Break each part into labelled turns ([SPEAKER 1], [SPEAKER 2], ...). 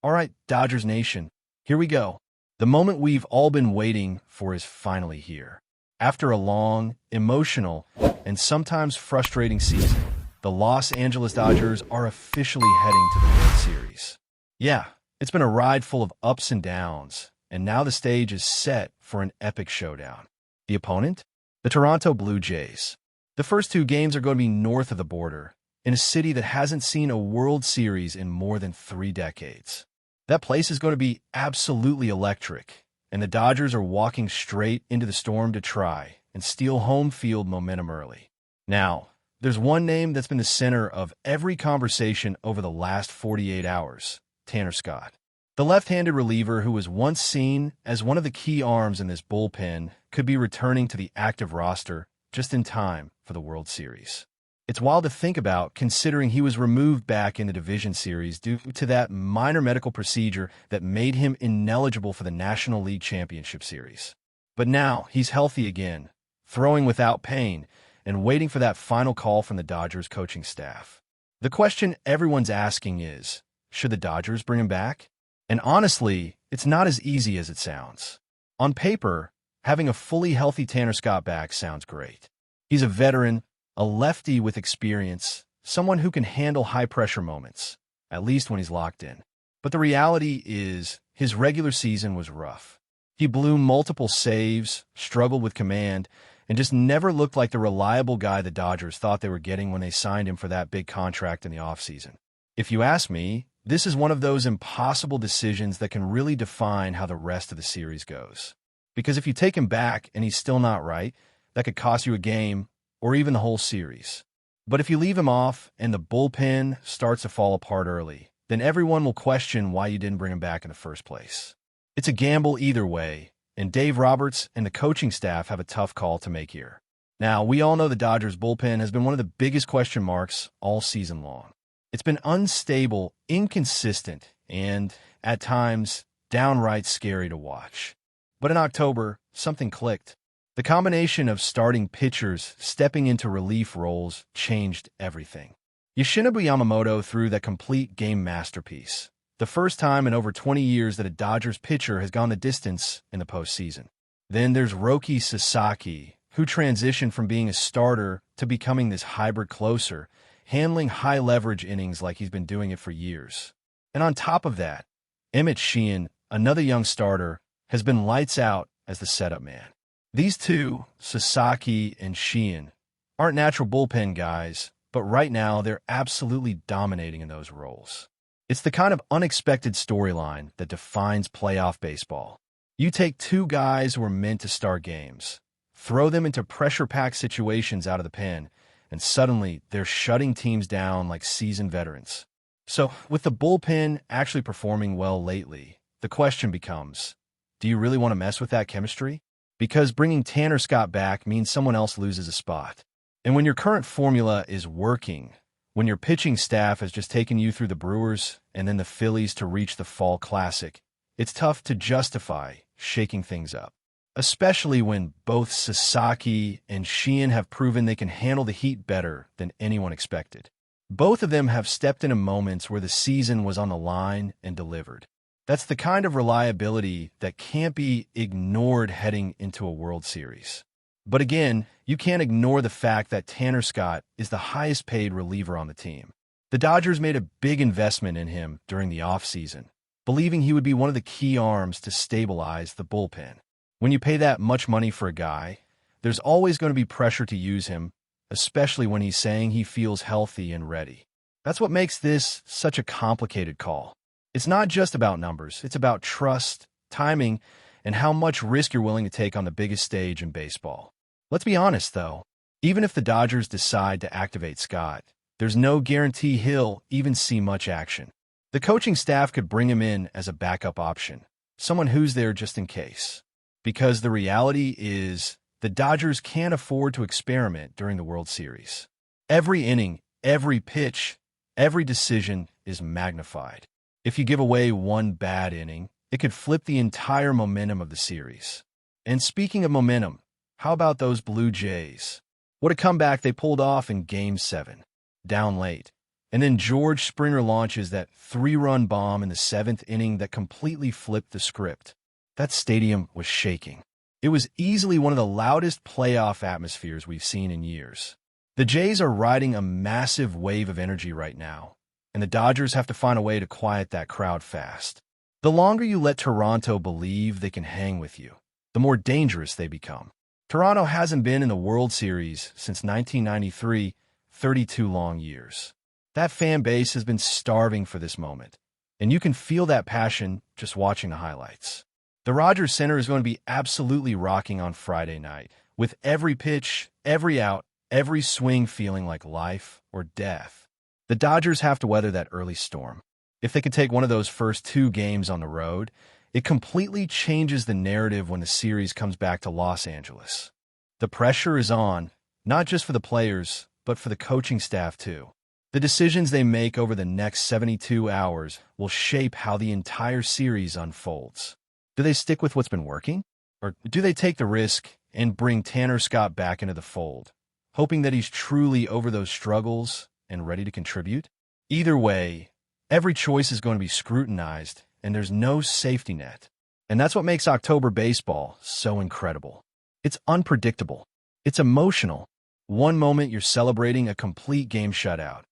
[SPEAKER 1] All right, Dodgers Nation, here we go. The moment we've all been waiting for is finally here. After a long, emotional, and sometimes frustrating season, the Los Angeles Dodgers are officially heading to the World Series. Yeah, it's been a ride full of ups and downs, and now the stage is set for an epic showdown. The opponent? The Toronto Blue Jays. The first two games are going to be north of the border, in a city that hasn't seen a World Series in more than 3 decades. That place is going to be absolutely electric, and the Dodgers are walking straight into the storm to try and steal home field momentum early. Now, there's one name that's been the center of every conversation over the last 48 hours, Tanner Scott. The left-handed reliever who was once seen as one of the key arms in this bullpen could be returning to the active roster just in time for the World Series. It's wild to think about, considering he was removed back in the Division Series due to that minor medical procedure that made him ineligible for the National League Championship Series. But now he's healthy again, throwing without pain, and waiting for that final call from the Dodgers coaching staff. The question everyone's asking is, should the Dodgers bring him back? And honestly, it's not as easy as it sounds. On paper, having a fully healthy Tanner Scott back sounds great. He's a veteran, a lefty with experience, someone who can handle high-pressure moments, at least when he's locked in. But the reality is, his regular season was rough. He blew multiple saves, struggled with command, and just never looked like the reliable guy the Dodgers thought they were getting when they signed him for that big contract in the offseason. If you ask me, this is one of those impossible decisions that can really define how the rest of the series goes. Because if you take him back and he's still not right, that could cost you a game or even the whole series. But if you leave him off and the bullpen starts to fall apart early, then everyone will question why you didn't bring him back in the first place. It's a gamble either way, and Dave Roberts and the coaching staff have a tough call to make here. Now, we all know the Dodgers bullpen has been one of the biggest question marks all season long. It's been unstable, inconsistent, and, at times, downright scary to watch. But in October, something clicked. The combination of starting pitchers stepping into relief roles changed everything. Yoshinobu Yamamoto threw that complete game masterpiece, the first time in over 20 years that a Dodgers pitcher has gone the distance in the postseason. Then there's Roki Sasaki, who transitioned from being a starter to becoming this hybrid closer, handling high-leverage innings like he's been doing it for years. And on top of that, Emmett Sheehan, another young starter, has been lights out as the setup man. These two, Sasaki and Sheehan, aren't natural bullpen guys, but right now they're absolutely dominating in those roles. It's the kind of unexpected storyline that defines playoff baseball. You take two guys who are meant to start games, throw them into pressure-packed situations out of the pen, and suddenly they're shutting teams down like seasoned veterans. So, with the bullpen actually performing well lately, the question becomes, do you really want to mess with that chemistry? Because bringing Tanner Scott back means someone else loses a spot. And when your current formula is working, when your pitching staff has just taken you through the Brewers and then the Phillies to reach the Fall Classic, it's tough to justify shaking things up. Especially when both Sasaki and Sheehan have proven they can handle the heat better than anyone expected. Both of them have stepped into moments where the season was on the line and delivered. That's the kind of reliability that can't be ignored heading into a World Series. But again, you can't ignore the fact that Tanner Scott is the highest paid reliever on the team. The Dodgers made a big investment in him during the offseason, believing he would be one of the key arms to stabilize the bullpen. When you pay that much money for a guy, there's always going to be pressure to use him, especially when he's saying he feels healthy and ready. That's what makes this such a complicated call. It's not just about numbers. It's about trust, timing, and how much risk you're willing to take on the biggest stage in baseball. Let's be honest, though. Even if the Dodgers decide to activate Scott, there's no guarantee he'll even see much action. The coaching staff could bring him in as a backup option, someone who's there just in case. Because the reality is, the Dodgers can't afford to experiment during the World Series. Every inning, every pitch, every decision is magnified. If you give away one bad inning, it could flip the entire momentum of the series. And speaking of momentum, how about those Blue Jays? What a comeback they pulled off in Game 7. Down late, And then George Springer launches that 3-run bomb in the 7th inning that completely flipped the script. That stadium was shaking. It was easily one of the loudest playoff atmospheres we've seen in years. The Jays are riding a massive wave of energy right now, and the Dodgers have to find a way to quiet that crowd fast. The longer you let Toronto believe they can hang with you, the more dangerous they become. Toronto hasn't been in the World Series since 1993, 32 long years. That fan base has been starving for this moment, and you can feel that passion just watching the highlights. The Rogers Center is going to be absolutely rocking on Friday night, with every pitch, every out, every swing feeling like life or death. The Dodgers have to weather that early storm. If they can take one of those first 2 games on the road, it completely changes the narrative when the series comes back to Los Angeles. The pressure is on, not just for the players, but for the coaching staff too. The decisions they make over the next 72 hours will shape how the entire series unfolds. Do they stick with what's been working? Or do they take the risk and bring Tanner Scott back into the fold, hoping that he's truly over those struggles and ready to contribute? Either way, every choice is going to be scrutinized, and there's no safety net. And that's what makes October baseball so incredible. It's unpredictable. It's emotional. One moment you're celebrating a complete game shutout,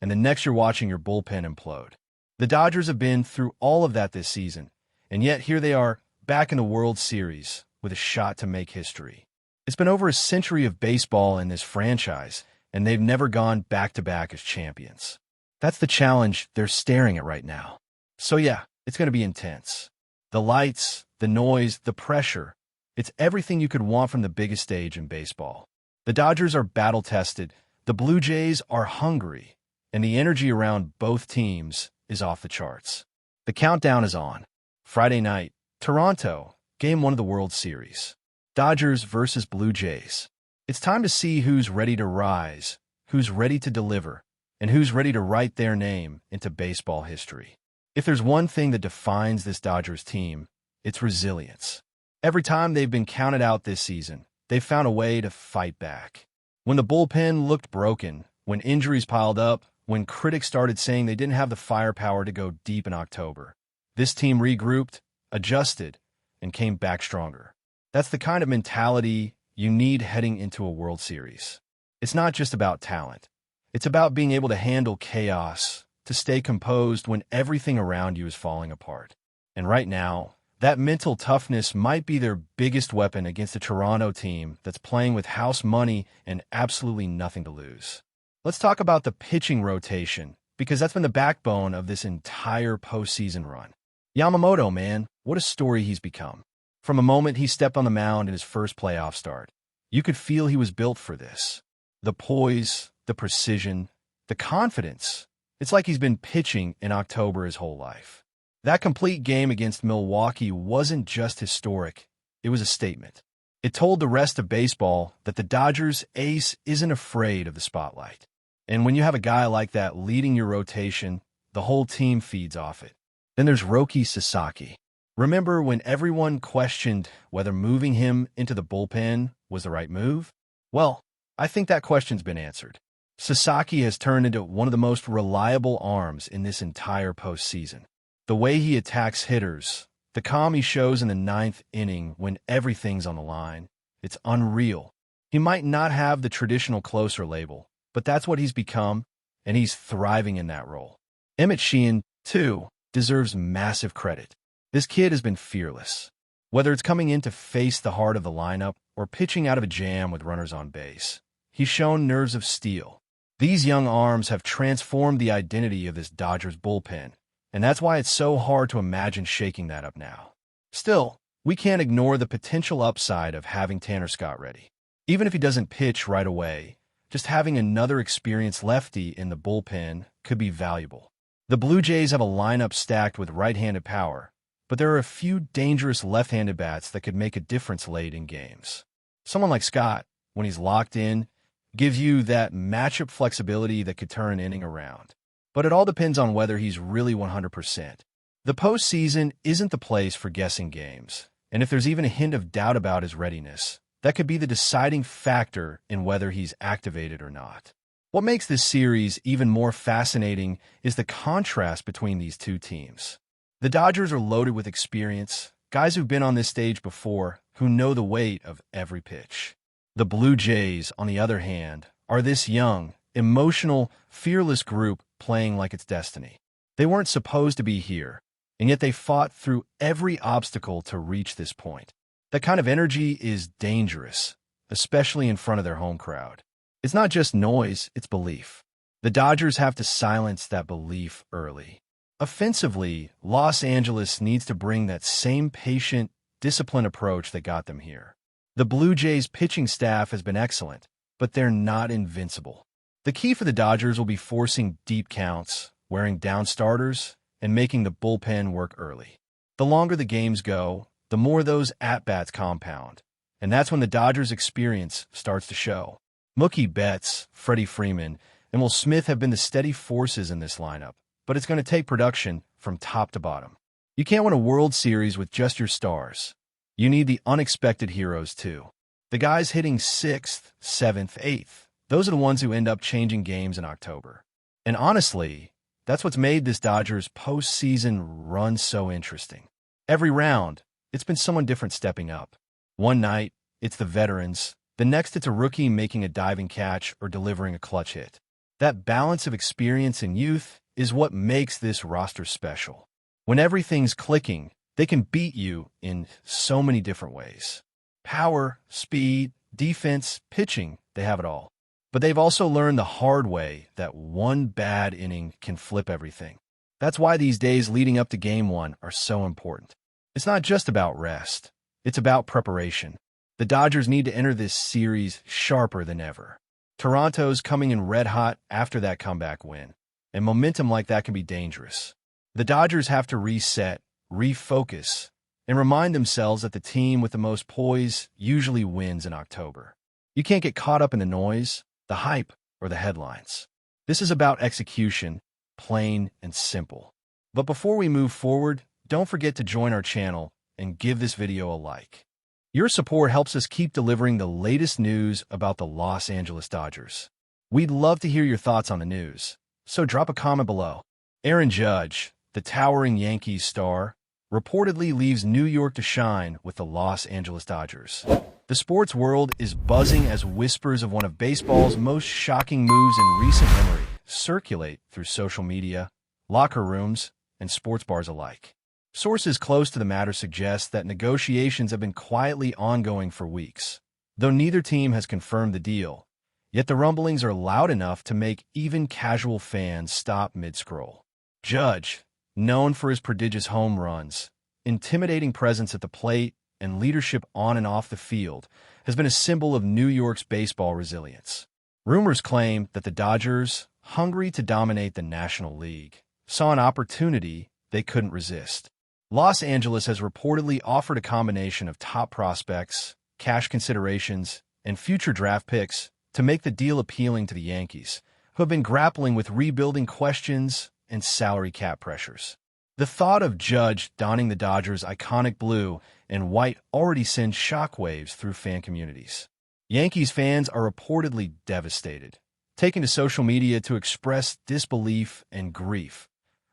[SPEAKER 1] and the next you're watching your bullpen implode. The Dodgers have been through all of that this season, and yet here they are, back in the World Series, with a shot to make history. It's been over a century of baseball in this franchise, and they've never gone back-to-back as champions. That's the challenge they're staring at right now. So yeah, it's going to be intense. The lights, the noise, the pressure, it's everything you could want from the biggest stage in baseball. The Dodgers are battle-tested, the Blue Jays are hungry, and the energy around both teams is off the charts. The countdown is on. Friday night, Toronto, Game 1 of the World Series. Dodgers versus Blue Jays. It's time to see who's ready to rise, who's ready to deliver, and who's ready to write their name into baseball history. If there's one thing that defines this Dodgers team, it's resilience. Every time they've been counted out this season, they've found a way to fight back. When the bullpen looked broken, when injuries piled up, when critics started saying they didn't have the firepower to go deep in October, this team regrouped, adjusted, and came back stronger. That's the kind of mentality you need heading into a World Series. It's not just about talent. It's about being able to handle chaos, to stay composed when everything around you is falling apart. And right now, that mental toughness might be their biggest weapon against a Toronto team that's playing with house money and absolutely nothing to lose. Let's talk about the pitching rotation, because that's been the backbone of this entire postseason run. Yamamoto, man, what a story he's become. From the moment he stepped on the mound in his first playoff start, you could feel he was built for this. The poise, the precision, the confidence. It's like he's been pitching in October his whole life. That complete game against Milwaukee wasn't just historic, it was a statement. It told the rest of baseball that the Dodgers' ace isn't afraid of the spotlight. And when you have a guy like that leading your rotation, the whole team feeds off it. Then there's Roki Sasaki. Remember when everyone questioned whether moving him into the bullpen was the right move? Well, I think that question's been answered. Sasaki has turned into one of the most reliable arms in this entire postseason. The way he attacks hitters, the calm he shows in the 9th inning when everything's on the line, it's unreal. He might not have the traditional closer label, but that's what he's become, and he's thriving in that role. Emmett Sheehan, too, deserves massive credit. This kid has been fearless. Whether it's coming in to face the heart of the lineup or pitching out of a jam with runners on base, he's shown nerves of steel. These young arms have transformed the identity of this Dodgers bullpen, and that's why it's so hard to imagine shaking that up now. Still, we can't ignore the potential upside of having Tanner Scott ready. Even if he doesn't pitch right away, just having another experienced lefty in the bullpen could be valuable. The Blue Jays have a lineup stacked with right-handed power, but there are a few dangerous left-handed bats that could make a difference late in games. Someone like Scott, when he's locked in, gives you that matchup flexibility that could turn an inning around. But it all depends on whether he's really 100%. The postseason isn't the place for guessing games, and if there's even a hint of doubt about his readiness, that could be the deciding factor in whether he's activated or not. What makes this series even more fascinating is the contrast between these two teams. The Dodgers are loaded with experience, guys who've been on this stage before, who know the weight of every pitch. The Blue Jays, on the other hand, are this young, emotional, fearless group playing like it's destiny. They weren't supposed to be here, and yet they fought through every obstacle to reach this point. That kind of energy is dangerous, especially in front of their home crowd. It's not just noise, it's belief. The Dodgers have to silence that belief early. Offensively, Los Angeles needs to bring that same patient, disciplined approach that got them here. The Blue Jays' pitching staff has been excellent, but they're not invincible. The key for the Dodgers will be forcing deep counts, wearing down starters, and making the bullpen work early. The longer the games go, the more those at-bats compound, and that's when the Dodgers' experience starts to show. Mookie Betts, Freddie Freeman, and Will Smith have been the steady forces in this lineup, but it's going to take production from top to bottom. You can't win a World Series with just your stars. You need the unexpected heroes, too. The guys hitting 6th, 7th, 8th. Those are the ones who end up changing games in October. And honestly, that's what's made this Dodgers postseason run so interesting. Every round, it's been someone different stepping up. One night, it's the veterans. The next, it's a rookie making a diving catch or delivering a clutch hit. That balance of experience and youth is what makes this roster special. When everything's clicking, they can beat you in so many different ways. Power, speed, defense, pitching, they have it all. But they've also learned the hard way that one bad inning can flip everything. That's why these days leading up to Game 1 are so important. It's not just about rest. It's about preparation. The Dodgers need to enter this series sharper than ever. Toronto's coming in red hot after that comeback win, and momentum like that can be dangerous. The Dodgers have to reset, refocus, and remind themselves that the team with the most poise usually wins in October. You can't get caught up in the noise, the hype, or the headlines. This is about execution, plain and simple. But before we move forward, don't forget to join our channel and give this video a like. Your support helps us keep delivering the latest news about the Los Angeles Dodgers. We'd love to hear your thoughts on the news, so drop a comment below. Aaron Judge, the towering Yankees star, reportedly leaves New York to shine with the Los Angeles Dodgers. The sports world is buzzing as whispers of one of baseball's most shocking moves in recent memory circulate through social media, locker rooms, and sports bars alike. Sources close to the matter suggest that negotiations have been quietly ongoing for weeks. Though neither team has confirmed the deal, yet the rumblings are loud enough to make even casual fans stop mid-scroll. Judge, known for his prodigious home runs, intimidating presence at the plate, and leadership on and off the field, has been a symbol of New York's baseball resilience. Rumors claim that the Dodgers, hungry to dominate the National League, saw an opportunity they couldn't resist. Los Angeles has reportedly offered a combination of top prospects, cash considerations, and future draft picks to make the deal appealing to the Yankees, who have been grappling with rebuilding questions and salary cap pressures. The thought of Judge donning the Dodgers' iconic blue and white already sends shockwaves through fan communities. Yankees fans are reportedly devastated, taking to social media to express disbelief and grief,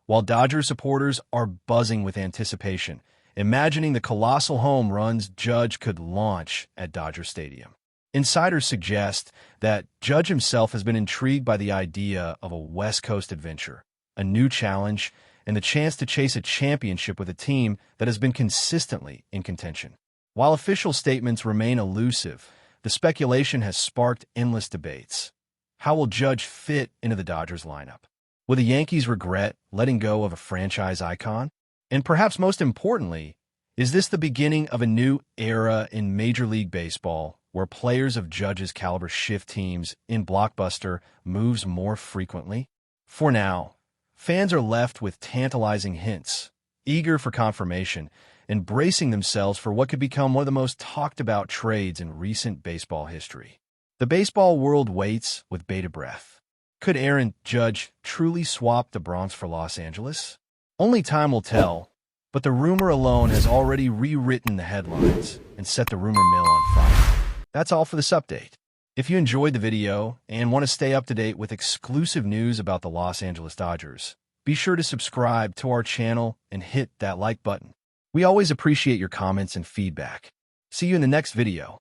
[SPEAKER 1] while Dodgers supporters are buzzing with anticipation, imagining the colossal home runs Judge could launch at Dodger Stadium. Insiders suggest that Judge himself has been intrigued by the idea of a West Coast adventure, a new challenge, and the chance to chase a championship with a team that has been consistently in contention. While official statements remain elusive, the speculation has sparked endless debates. How will Judge fit into the Dodgers lineup? Will the Yankees regret letting go of a franchise icon? And perhaps most importantly, is this the beginning of a new era in Major League Baseball where players of Judge's caliber shift teams in blockbuster moves more frequently? For now, fans are left with tantalizing hints, eager for confirmation, and bracing themselves for what could become one of the most talked-about trades in recent baseball history. The baseball world waits with bated breath. Could Aaron Judge truly swap the Bronx for Los Angeles? Only time will tell, but the rumor alone has already rewritten the headlines and set the rumor mill on fire. That's all for this update. If you enjoyed the video and want to stay up to date with exclusive news about the Los Angeles Dodgers, be sure to subscribe to our channel and hit that like button. We always appreciate your comments and feedback. See you in the next video.